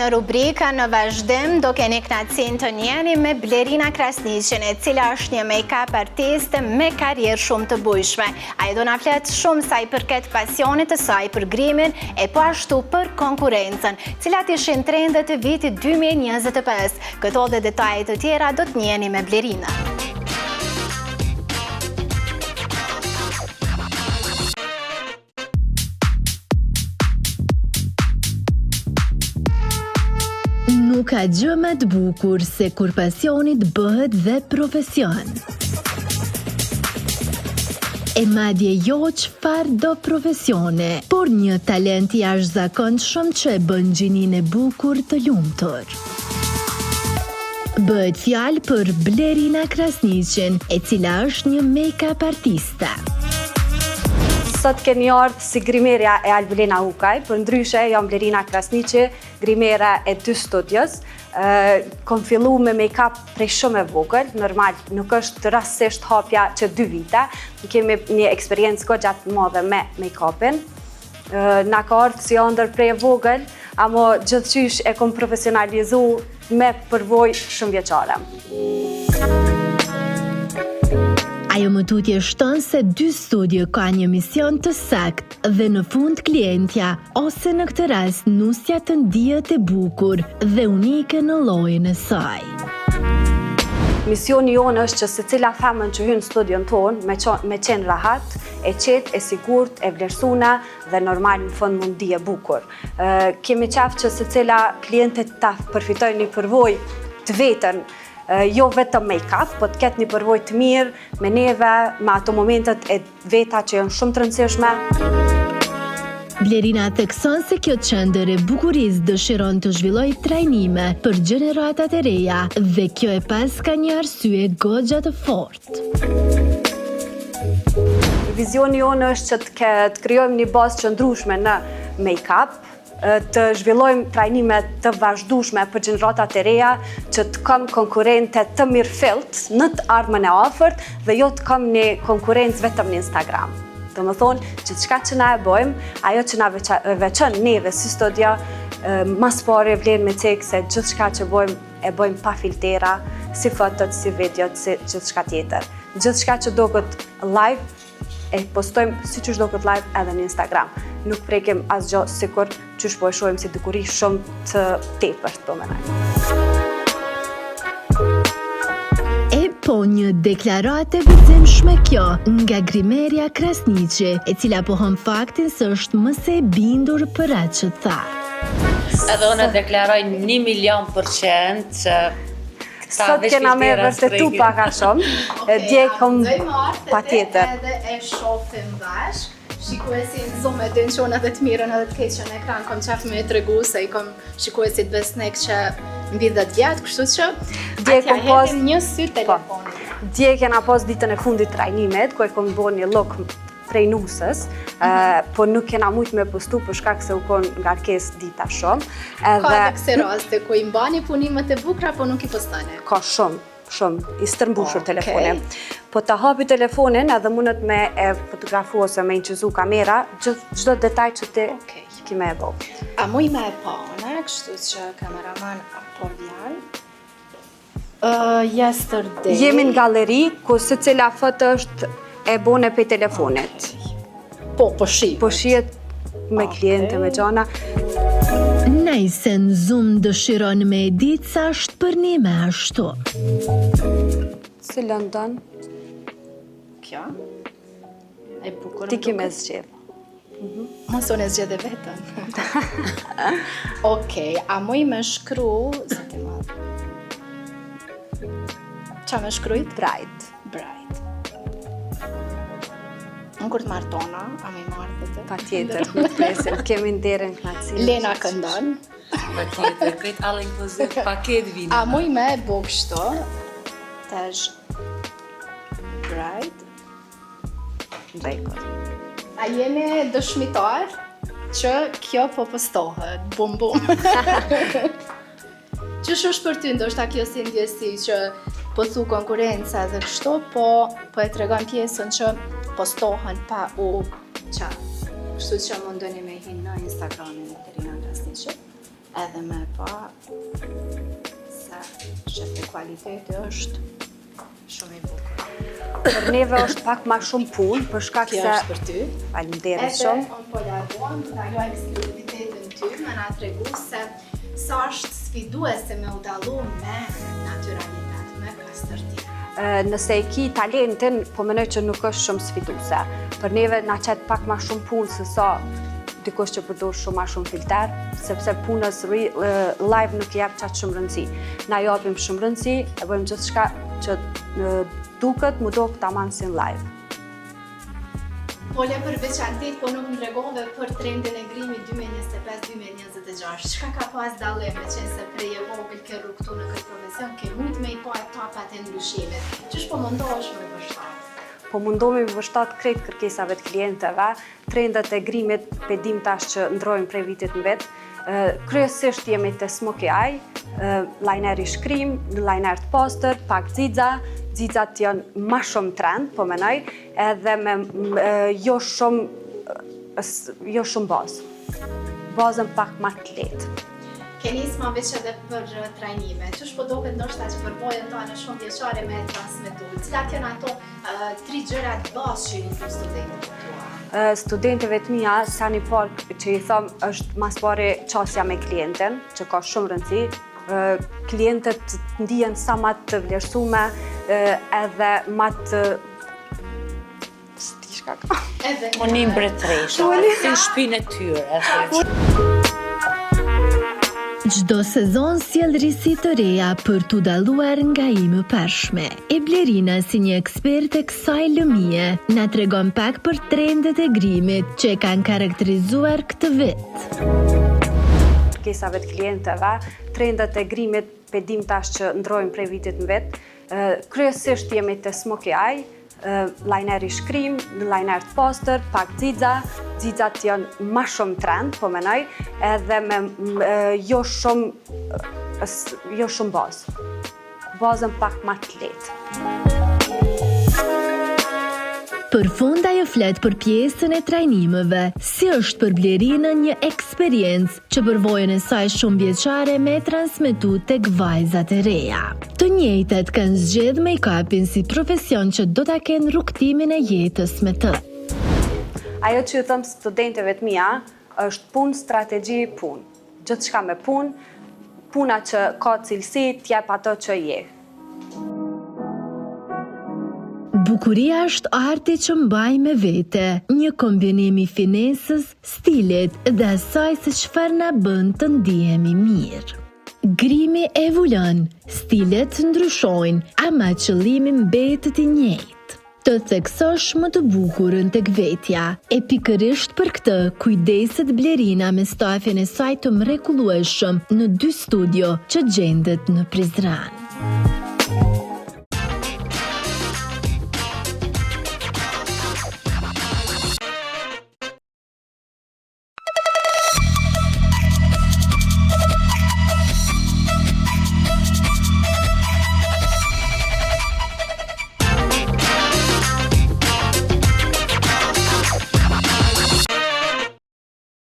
Në rubrikën në vazhdim do keni kënaqësinë të njiheni me Blerina Krasniqin, e cila është një make-up artiste me karrierë shumë të bujshme. Ai do na flet shumë sa i përket pasionit të saj për grimin e po ashtu për konkurrencën, cilat ishin trendet e vitit 2025. Këto dhe detajet të tjera do të njiheni me Blerina. Nuk ka gjë më të bukur se kur pasionit bëhet dhe profesion. E madje jo çfarë do profesione, por një talent i jashtëzakonshëm që e bën gjinin e bukur të lumtur. Bëhet fjalë për Blerina Krasniqin, e cila është një make-up artiste. Sot keni ardhur si grimerja e Albulena Hukaj, për ndryshe jam Blerina Krasniqi, grimera e 2 studios. Kom fillu me make-up prej shumë e vogël, normal, nuk është rastësisht hapja që 2 vite. Kemi një eksperiencë goxha të madhe me make-upin. Na ka ardhur si ëndër prej e vogël, amo gjithçysh e kom profesionalizu me përvojë shumë vjeçare. Ajo më tutje shton se 2 studio ka një mision të sakt dhe në fund klientja, ose në këtë rast nusja të ndihet e bukur dhe unike në llojin e saj. Misioni jonë është që secila femën që hyn në studion tonë me qenë rahat, e qetë, e sigurt, e vlerësuna dhe normal në fund mund ndije bukur. Kemi qef që secila klientet ta përfitojnë një përvojë të vetën, jo vetëm make-up, po të ketë një përvojë të mirë me neve, me ato momentet e veta që janë shumë të rëndësishme. Blerina thekson se kjo qendër e bukurisë dëshiron të zhvillojë trajnime për gjeneratat e reja dhe kjo e pas ka një arsye goxha të fortë. Vizioni jonë është që të krijojmë një bazë të ndryshme në make-up, të zhvillojmë trajnime të vazhdueshme për gjeneratat e reja, që të kam konkurrente të mirëfillt në të ardhmen e afërt dhe jo të kam një konkurrencë vetëm në Instagram. Do më thonë që çka që na e bëjmë, ajo që na veçon neve si studio, mas pari vlen me cek se gjithçka që e bëjmë pa filtera, si fotot, si videot, si gjithçka tjetër. Gjithçka që duket live e postojmë si qysh do këtë live edhe në Instagram. Nuk prekim asgjë sikur qysh po e shohim si dukuri shumë të tepërt, po mendoj. E po një deklaratë e vëzimshme kjo nga grimerja Krasniqi, e cila pohon faktin se është më se e bindur për atë që tha. Edhe unë deklaroj 1,000,000% që sot kena me vërtetu pak a shumë, dje kom patjetër. Edhe e shohim bashkë. Shikuesit zonë dhe në qonë edhe të mirën edhe të keqën në ekran, kom qef me tregu se i kom shikuesit besnek që mbi 10 vjetë, kështu që atja hedhin një sy telefonit. Dje kena pas ditën e fundit trajnimet, ku e kom bo një look prej nusës, po nuk kena mujt me postu për shkak se u kon ngarkes dita shumë. Ka dhe këse raste ku i mbani punimet e bukra, po nuk i postane? Ka shumë, i stërmbushur telefonin. Po ta hapi telefonin edhe mundet me e fotografu ose me inqizu kamera, çdo detaj që ti kime e bo. A muj me e pane, kështu që kameraman apo vjan? Yesterday. Jemi në galeri, ku secila foto është e bone pe telefonit. Po shihet. Po shihet me kliente, me gjana. Najse në Zoom dëshiron me edit sa është për një me ashtu. Si London. Kjo? E bukur. Ti kime zgjedh. Mos unë e zgjedh e vetën. Okej, a muj me shkru... Zoti madh. Qa me shkrujt? Bride. Unë kur të martona, a me marrë të? Patjetër, më të presim, kemi nderën knatësi. Lena këndon. Patjetër, këtë all inclusive paket vini. A muj me e bo kështu, tash bride. Rekord. A jemi dëshmitar që kjo po postohet, bum. Qësh është për ty, ndoshta kjo si ndjesi që po thu konkurenca dhe kështu, po e tregon pjesën që postohen pa qa. Kështu që mundoni me hin në Instagramin e Blerina Krasniqi. edhe me pa se shef e kualiteti është shumë i bukur. Për neve është pak ma shumë punë, për shkak Kjo se... është për ty. Faleminderit shumë. Edhe unë po largohem, të daloj eksklusivitetin ty, me na tregu se sa është sfiduese me u dallu me naturalitet, me pastërti. Nëse e ki talentin, po menoj që nuk është shumë sfiduese. Për neve na qet pak ma shumë punë se sa dikush që përdor shumë ma shumë filter, sepse punës live nuk jep qatë shumë rëndësi. Na japim shumë rëndësi, e bëjmë gjithçka që duket, mu do tamam si në live. Pole për veçantit, po nuk më tregove për trendin e grimit 2025-2026. Çka ka pas dallim me qenë se prej e vogël ke rrugtu në këtë profesion, ke mujt me i pa etapat e ndryshimit. Ç'është po mundohesh me vështat? Po mundohemi me vështat krejt kërkesave të klientëve, trendet e grimit pedim tash që ndrojnë prej vitit në vit. Kryesisht jemi te Smoky Eye, liner i shkrim, liner të pastër, pak xixa. Xixat janë ma shumë trend, po menoj, edhe me jo shumë bazë. Bazën pak ma të lehtë. Ke nisë ma veç edhe për trajnime. Ç'është po duket ndoshta që përbojën tonë shumë vjeçare me transmetu. Cilat janë ato 3 gjërat bazë që i thon studentëve tua? Studentëve të mia, sa një parë që i thom është mas pari qasja me klientin, që ka shumë rëndësi. Klientët ndihen sa ma të vlerësume, edhe ma të... Sti shka ka? Unë i mbretresha, si shpinë e tyre. Çdo sezon sjell risi të reja për t'u dalluar nga i mëparshme. E Blerina, si një ekspert e kësaj lëmie, na tregon pak për trendet e grimit që e kanë karakterizuar këtë vit. Kërkesave të klientëve, trendet e grimit pedim tash që ndrojnë prej vitit në vit. Kryesisht jemi te Smoky Eye, liner i shkrim, liner të pastër, pak xixa. Xixat janë ma shumë trend, po menoj, edhe me jo shumë bazë. Bazën pak ma të lehtë. Për fund ajo flet për pjesën e trajnimeve, si është për Blerinën një eksperiencë që përvojën e saj shumë vjeçare me transmetu tek vajzat e reja. Të njëjtat kanë zgjedh make-upin si profesion që do ta kenë rrugtimin e jetës me të. Ajo që ju thëm studentëve të mia është punë, strategji, punë. Gjithçka me punë, puna që ka cilësi, t'jep ato që je. Bukuria është arti që mbaj me vete, një kombinim i finesës, stilit dhe asaj se çfarë na bën të ndihemi mirë. Grimi evolon, stilet ndryshojnë, ama qëllimi mbetet i njëjtë. Të theksosh më të bukurën tek vetja, e pikërisht për këtë kujdeset Blerina me stafin e saj të mrekullueshëm në 2 studio që gjendet në Prizren.